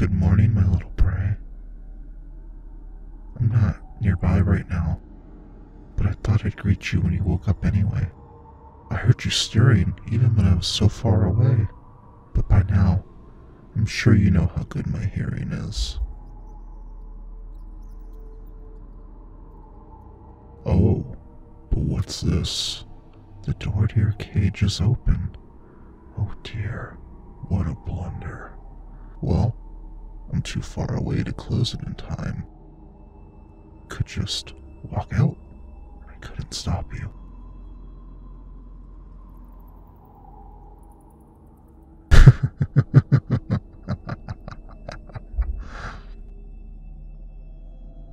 Good morning, my little prey. I'm not nearby right now, but I thought I'd greet you when you woke up anyway. I heard you stirring even when I was so far away, but by now, I'm sure you know how good my hearing is. Oh, but what's this? The door to your cage is open. Oh dear, what a blunder. Well, I'm too far away to close it in time. Could just walk out. I couldn't stop you.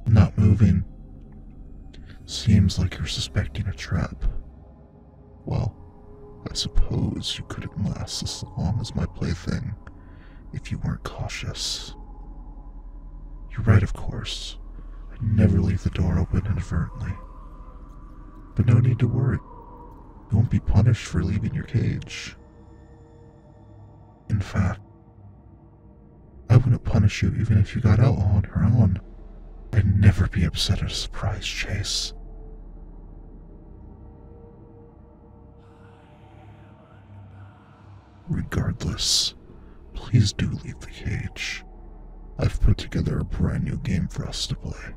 Not moving. Seems like you're suspecting a trap. Well, I suppose you couldn't last as long as my plaything if you weren't cautious. You're right, of course. I never leave the door open inadvertently. But no need to worry. You won't be punished for leaving your cage. In fact, I wouldn't punish you even if you got out on your own. I'd never be upset at a surprise chase. Regardless, please do leave the cage. I've put together a brand new game for us to play.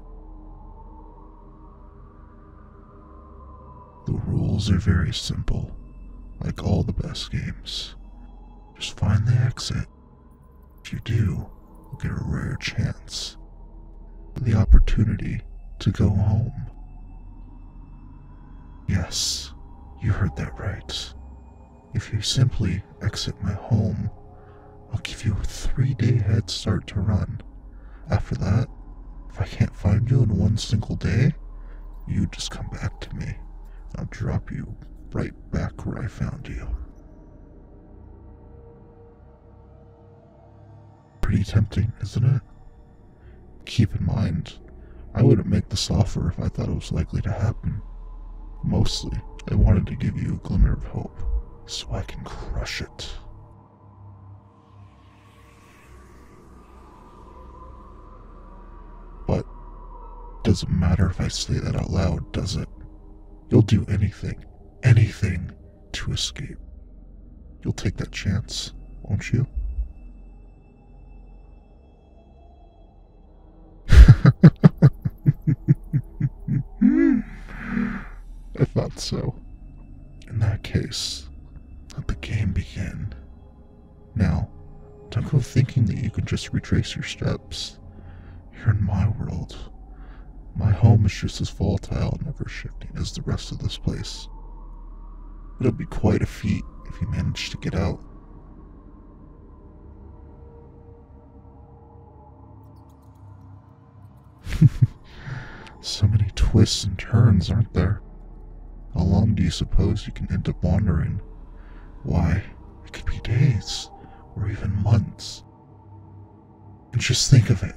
The rules are very simple, like all the best games. Just find the exit. If you do, you'll get a rare chance, the opportunity to go home. Yes, you heard that right. If you simply exit my home, I'll give you a 3-day head start to run. After that, if I can't find you in one single day, you just come back to me. I'll drop you right back where I found you. Pretty tempting, isn't it? Keep in mind, I wouldn't make this offer if I thought it was likely to happen. Mostly, I wanted to give you a glimmer of hope, so I can crush it. But, doesn't matter if I say that out loud, does it? You'll do anything to escape. You'll take that chance, won't you? I thought so. In that case, let the game begin. Now, don't go thinking that you can just retrace your steps. You're in my world. My home is just as volatile and ever shifting as the rest of this place. It'll be quite a feat if you manage to get out. So many twists and turns, aren't there? How long do you suppose you can end up wandering? Why, it could be days, or even months. And just think of it,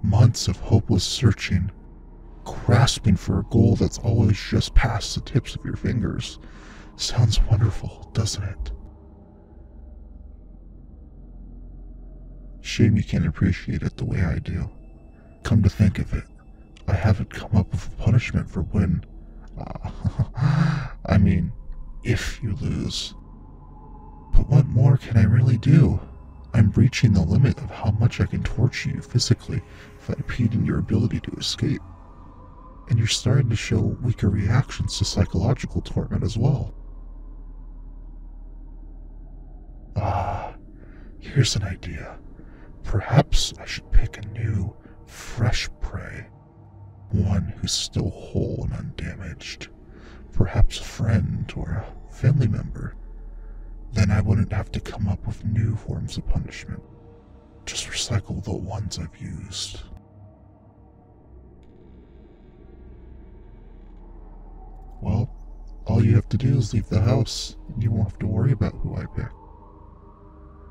months of hopeless searching, grasping for a goal that's always just past the tips of your fingers. Sounds wonderful, doesn't it? Shame you can't appreciate it the way I do. Come to think of it, I haven't come up with a punishment for when, I mean, if you lose. But what more can I really do? I'm reaching the limit of how much I can torture you physically without impeding your ability to escape. And you're starting to show weaker reactions to psychological torment as well. Here's an idea. Perhaps I should pick a new, fresh prey. One who's still whole and undamaged. Perhaps a friend or a family member. Then I wouldn't have to come up with new forms of punishment. Just recycle the ones I've used. Well, all you have to do is leave the house, and you won't have to worry about who I pick.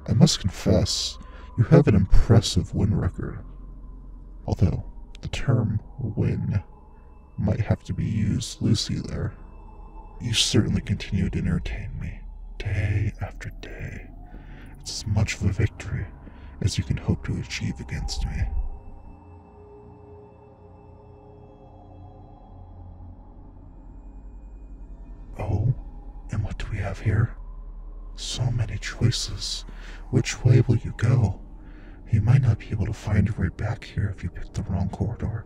I must confess, you have an impressive win record. Although, the term win might have to be used loosely there. You certainly continue to entertain me, day after day. It's as much of a victory as you can hope to achieve against me. Oh, and what do we have here? So many choices. Which way will you go? You might not be able to find your way back here if you pick the wrong corridor.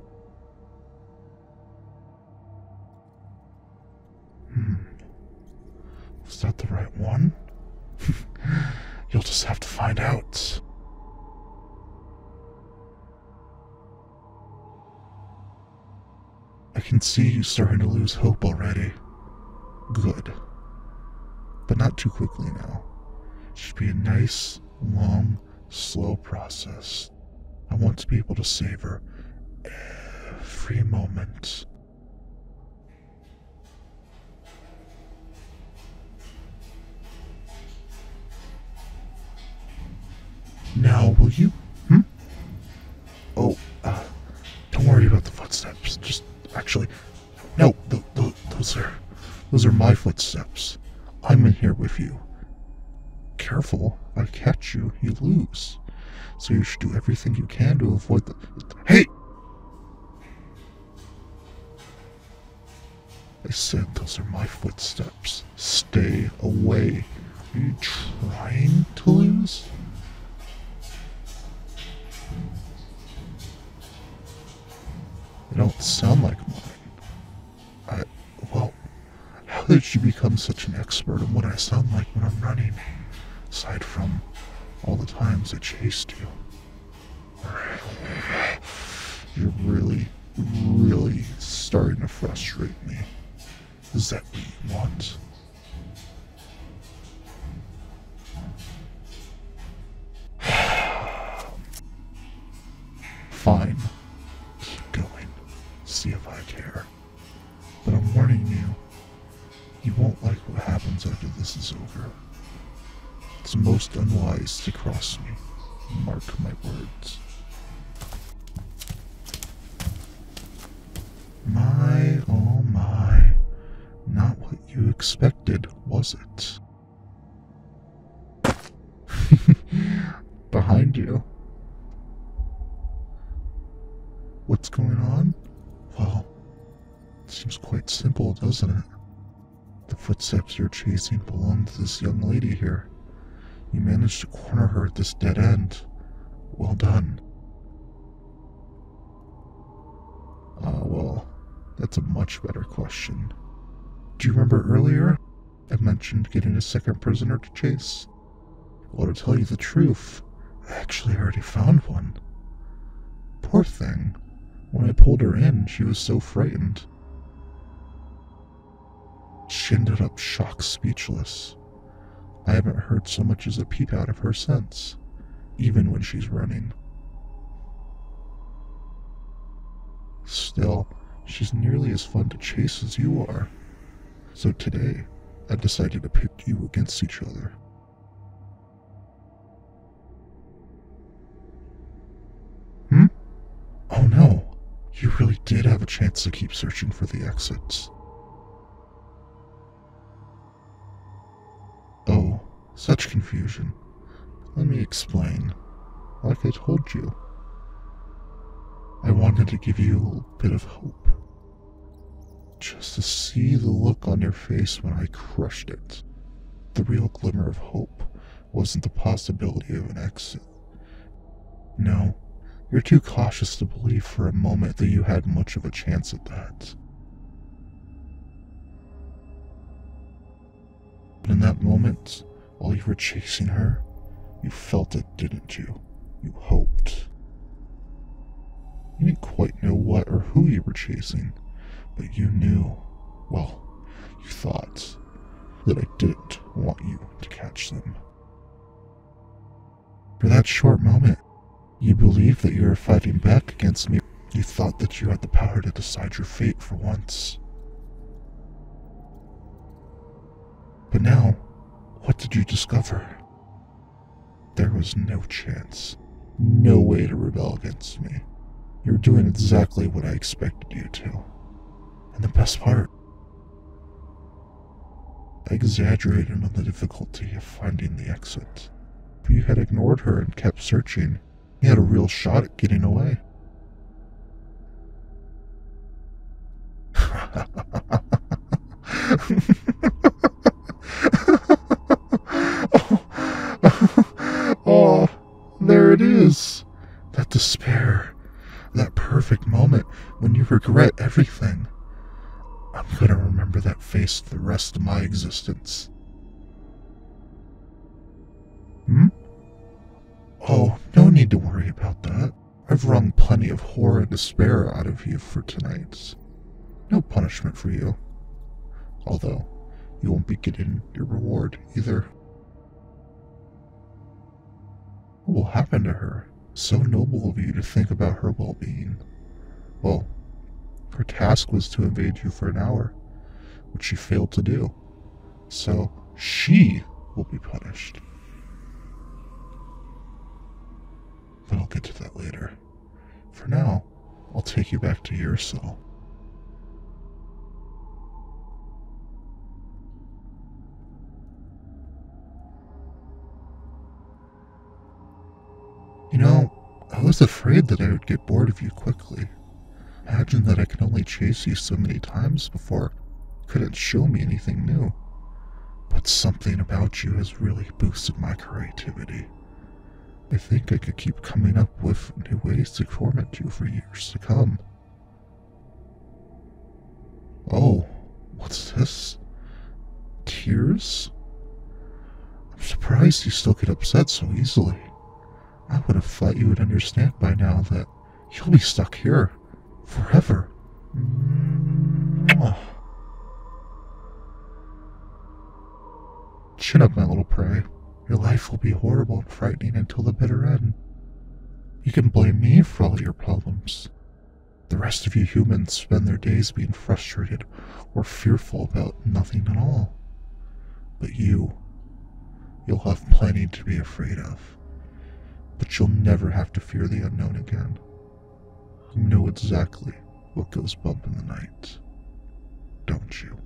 Was that the right one? You'll just have to find out. I can see you starting to lose hope already. Good. But not too quickly now. It should be a nice, long, slow process. I want to be able to savor every moment. Now, will you? Oh, don't worry about the footsteps. Just, actually, no, those are my footsteps. I'm in here with you. Careful, if I catch you, you lose. So you should do everything you can to avoid the... Hey! I said those are my footsteps. Stay away. Are you trying to lose? They don't sound like mine. Well, how did you become such an expert on what I sound like when I'm running? Aside from all the times I chased you. You're really, really starting to frustrate me. Is that what you want? Fine. Keep going. See if I care. But I'm warning you, you won't like what happens after this is over. It's most unwise to cross me. Mark my words. My, oh my. Not what you expected, was it? Behind you. What's going on? Well, it seems quite simple, doesn't it? The footsteps you're chasing belong to this young lady here. You managed to corner her at this dead end. Well done. Well, that's a much better question. Do you remember earlier? I mentioned getting a second prisoner to chase. Well, to tell you the truth, I actually already found one. Poor thing. When I pulled her in, she was so frightened. She ended up shocked speechless. I haven't heard so much as a peep out of her since, even when she's running. Still, she's nearly as fun to chase as you are. So today, I decided to pit you against each other. Oh no, you really did have a chance to keep searching for the exits. Oh, such confusion. Let me explain. Like I told you, I wanted to give you a little bit of hope. Just to see the look on your face when I crushed it. The real glimmer of hope wasn't the possibility of an exit. No, you're too cautious to believe for a moment that you had much of a chance at that. But in that moment, while you were chasing her, you felt it, didn't you? You hoped. You didn't quite know what or who you were chasing, but you knew, well, you thought, that I didn't want you to catch them. For that short moment, you believed that you were fighting back against me. You thought that you had the power to decide your fate for once. But now, what did you discover? There was no chance, no way to rebel against me. You were doing exactly what I expected you to. And the best part, I exaggerated on the difficulty of finding the exit. If you had ignored her and kept searching, he had a real shot at getting away. Oh, there it is. That despair. That perfect moment when you regret everything. I'm gonna remember that face the rest of my existence. Oh, no need to worry about that. I've wrung plenty of horror and despair out of you for tonight. No punishment for you. Although, you won't be getting your reward either. What will happen to her? So noble of you to think about her well-being. Well, her task was to invade you for an hour, which she failed to do. So, she will be punished. But I'll get to that later. For now, I'll take you back to your cell. You know, I was afraid that I would get bored of you quickly. Imagine that I could only chase you so many times before you couldn't show me anything new. But something about you has really boosted my creativity. I think I could keep coming up with new ways to torment you for years to come. Oh, what's this? Tears? I'm surprised you still get upset so easily. I would have thought you would understand by now that you'll be stuck here forever. Chin up, my little prey. Your life will be horrible and frightening until the bitter end. You can blame me for all your problems. The rest of you humans spend their days being frustrated or fearful about nothing at all. But you'll have plenty to be afraid of. But you'll never have to fear the unknown again. You know exactly what goes bump in the night, don't you?